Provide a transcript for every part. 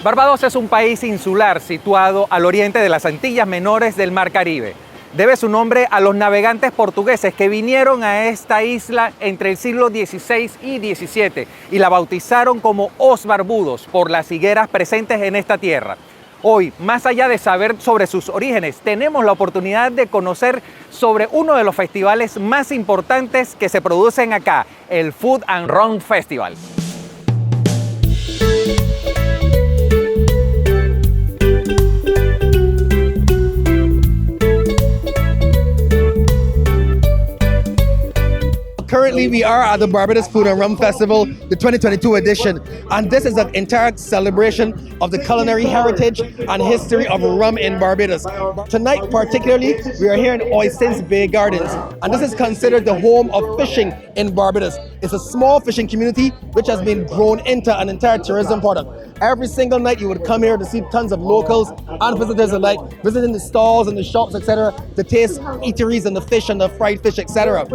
Barbados es un país insular situado al oriente de las Antillas Menores del Mar Caribe. Debe su nombre a los navegantes portugueses que vinieron a esta isla entre el siglo XVI y XVII y la bautizaron como Os Barbudos por las higueras presentes en esta tierra. Hoy, más allá de saber sobre sus orígenes, tenemos la oportunidad de conocer sobre uno de los festivales más importantes que se producen acá, el Food and Rum Festival. Currently, we are at the Barbados Food and Rum Festival, the 2022 edition, and this is an entire celebration of the culinary heritage and history of rum in Barbados. Tonight, particularly, we are here in Ostens Bay Gardens, and this is considered the home of fishing in Barbados. It's a small fishing community which has been grown into an entire tourism product. Every single night, you would come here to see tons of locals and visitors alike, visiting the stalls and the shops, etc., to taste eateries and the fish and the fried fish, etc.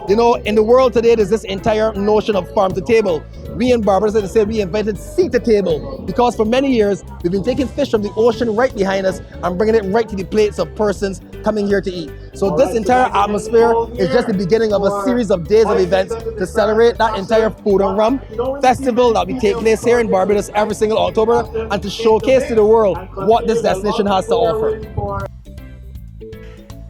You know, in the world today, there's this entire notion of farm to table. We in Barbados, as I say, we invented sea to table because for many years, we've been taking fish from the ocean right behind us and bringing it right to the plates of persons coming here to eat. So this entire atmosphere is just the beginning of a series of days of events to celebrate that entire food and rum festival that we take place here in Barbados every single October and to showcase to the world what this destination has to offer.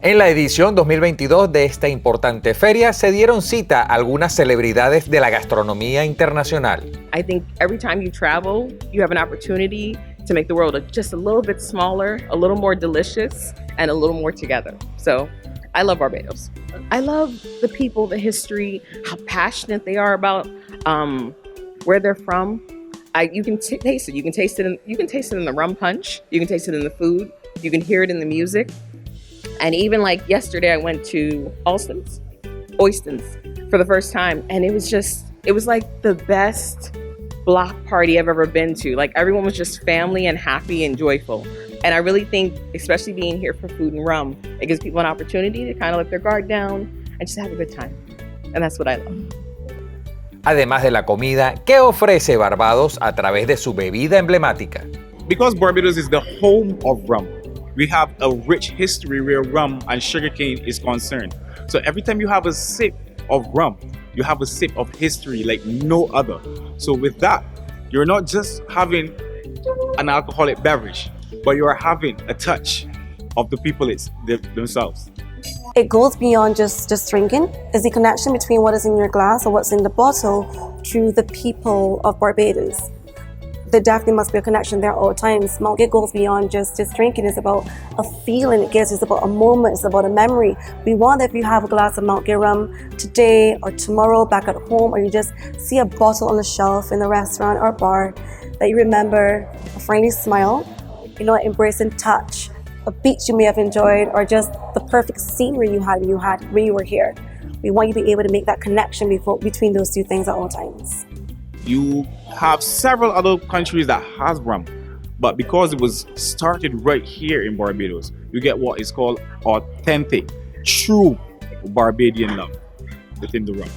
En la edición 2022 de esta importante feria se dieron cita algunas celebridades de la gastronomía internacional. I think every time you travel, you have an opportunity to make the world just a little bit smaller, a little more delicious, and a little more together. So I love Barbados. I love the people, the history, how passionate they are about where they're from. You can taste it. You can taste it in the rum punch. You can taste it in the food. You can hear it in the music. And even like yesterday, I went to Ostens for the first time. And it was like the best block party I've ever been to. Like everyone was just family and happy and joyful. And I really think, especially being here for food and rum, it gives people an opportunity to kind of let their guard down and just have a good time. And that's what I love. Además de la comida, ¿qué ofrece Barbados a través de su bebida emblemática? Because Barbados is the home of rum, we have a rich history where rum and sugarcane is concerned. So every time you have a sip of rum, you have a sip of history like no other. So with that, you're not just having an alcoholic beverage, but you are having a touch of the people themselves. It goes beyond just drinking. It's the connection between what is in your glass or what's in the bottle to the people of Barbados. There definitely must be a connection there all the time. Mount Gay goes beyond just drinking. It's about a feeling it gives. It's about a moment. It's about a memory. We want that if you have a glass of Mount Gay rum today or tomorrow back at home, or you just see a bottle on the shelf in the restaurant or bar, that you remember a friendly smile, you know, embracing touch, a beach you may have enjoyed, or just the perfect scenery you had when you were here. We want you to be able to make that connection between those two things at all times. You have several other countries that has rum, but because it was started right here in Barbados, you get what is called authentic, true Barbadian love within the rum.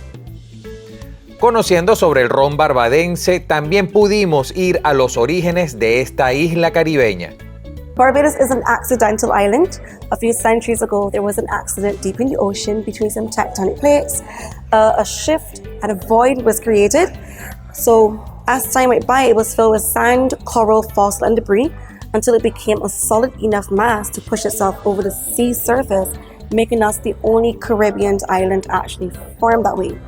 Conociendo sobre el ron barbadense, también pudimos ir a los orígenes de esta isla caribeña. Barbados is an accidental island. A few centuries ago, there was an accident deep in the ocean between some tectonic plates. A shift and a void was created. So as time went by, it was filled with sand, coral, fossil, and debris until it became a solid enough mass to push itself over the sea surface, making us the only Caribbean island actually formed that way.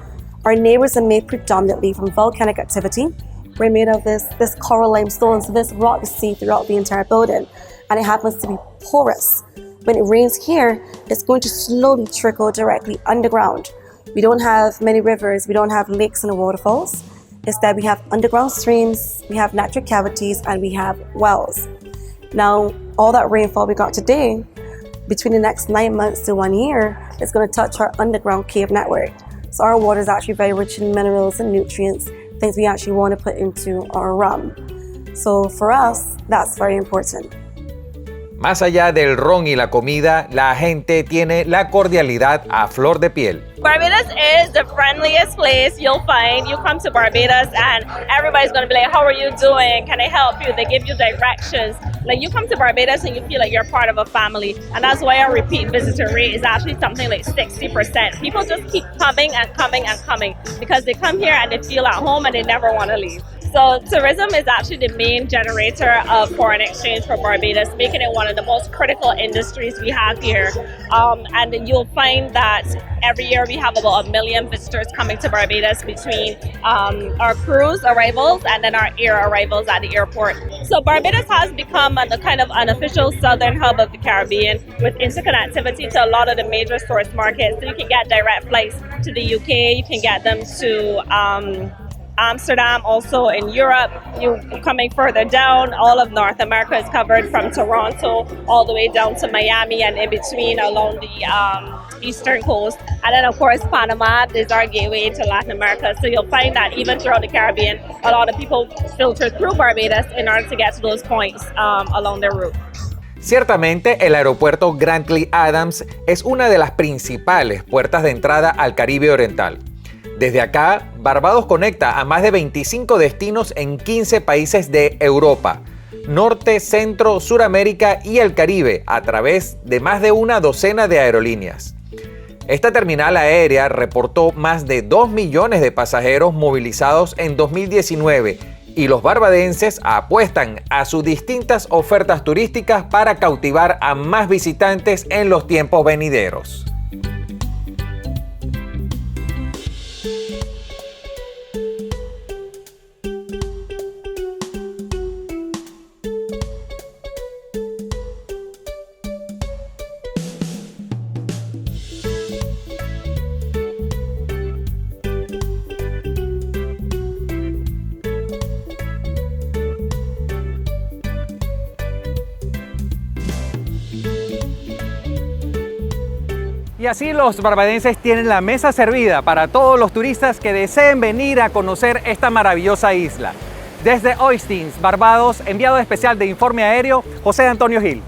Our neighbors are made predominantly from volcanic activity. We're made of this coral limestone, so this rock is seen throughout the entire building, and it happens to be porous. When it rains here, it's going to slowly trickle directly underground. We don't have many rivers, we don't have lakes and waterfalls. Instead, we have underground streams, we have natural cavities, and we have wells. Now, all that rainfall we got today, between the next 9 months to 1 year, is going to touch our underground cave network. So our water is actually very rich in minerals and nutrients, things we actually want to put into our rum. So for us, that's very important. Más allá del ron y la comida, la gente tiene la cordialidad a flor de piel. Barbados is the friendliest place you'll find. You come to Barbados and everybody's gonna be like, how are you doing? Can I help you? They give you directions. Like you come to Barbados and you feel like you're part of a family. And that's why our repeat visitor rate is actually something like 60%. People just keep coming and coming and coming because they come here and they feel at home and they never want to leave. So tourism is actually the main generator of foreign exchange for Barbados, making it one of the most critical industries we have here. And you'll find that every year we have about 1 million visitors coming to Barbados between our cruise arrivals and then our air arrivals at the airport. So Barbados has become a kind of unofficial southern hub of the Caribbean with interconnectivity to a lot of the major source markets. So you can get direct flights to the UK, you can get them to Amsterdam, also in Europe. You coming further down, all of North America is covered from Toronto all the way down to Miami and in between along the eastern coast. And then of course Panama is our gateway to Latin America. So you'll find that even throughout the Caribbean, a lot of people filter through Barbados in order to get to those points along their route. Ciertamente, el aeropuerto Grantley Adams es una de las principales puertas de entrada al Caribe oriental. Desde acá, Barbados conecta a más de 25 destinos en 15 países de Europa, Norte, Centro, Suramérica y el Caribe a través de más de una docena de aerolíneas. Esta terminal aérea reportó más de 2 millones de pasajeros movilizados en 2019 y los barbadenses apuestan a sus distintas ofertas turísticas para cautivar a más visitantes en los tiempos venideros. Y así los barbadenses tienen la mesa servida para todos los turistas que deseen venir a conocer esta maravillosa isla. Desde Ostens, Barbados, enviado especial de Informe Aéreo, José Antonio Gil.